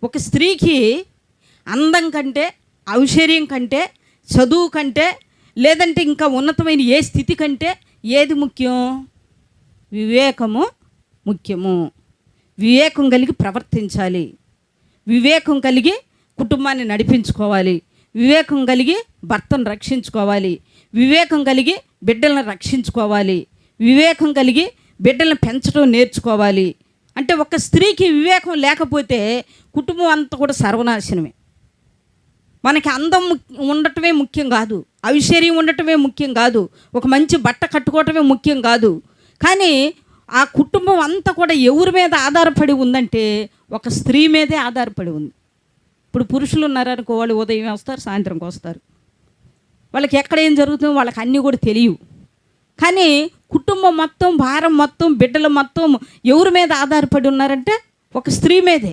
ఒక స్త్రీకి అందం కంటే, ఐశ్వర్యం కంటే, చదువు కంటే, లేదంటే ఇంకా ఉన్నతమైన ఏ స్థితి కంటే ఏది ముఖ్యం? వివేకము ముఖ్యము. వివేకం కలిగి ప్రవర్తించాలి, వివేకం కలిగి కుటుంబాన్ని నడిపించుకోవాలి, వివేకం కలిగి భర్తను రక్షించుకోవాలి, వివేకం కలిగి బిడ్డలను రక్షించుకోవాలి, వివేకం కలిగి బిడ్డలను పెంచడం నేర్చుకోవాలి. అంటే ఒక స్త్రీకి వివేకం లేకపోతే కుటుంబం అంతా కూడా సర్వనాశనమే. మనకి అందం ఉండటమే ముఖ్యం కాదు, ఐశ్వర్యం ఉండటమే ముఖ్యం కాదు, ఒక మంచి బట్ట కట్టుకోవటమే ముఖ్యం కాదు. కానీ ఆ కుటుంబం అంతా కూడా ఎవరి మీద ఆధారపడి ఉందంటే ఒక స్త్రీ మీదే ఆధారపడి ఉంది. ఇప్పుడు పురుషులు ఉన్నారనుకో, వాళ్ళు ఉదయం వస్తారు, సాయంత్రంకి వస్తారు, వాళ్ళకి ఎక్కడ ఏం జరుగుతుందో వాళ్ళకి అన్నీ కూడా తెలియవు. కానీ కుటుంబం మొత్తం, భారం మొత్తం, బిడ్డలు మొత్తం ఎవరి మీద ఆధారపడి ఉన్నారంటే ఒక స్త్రీ మీదే.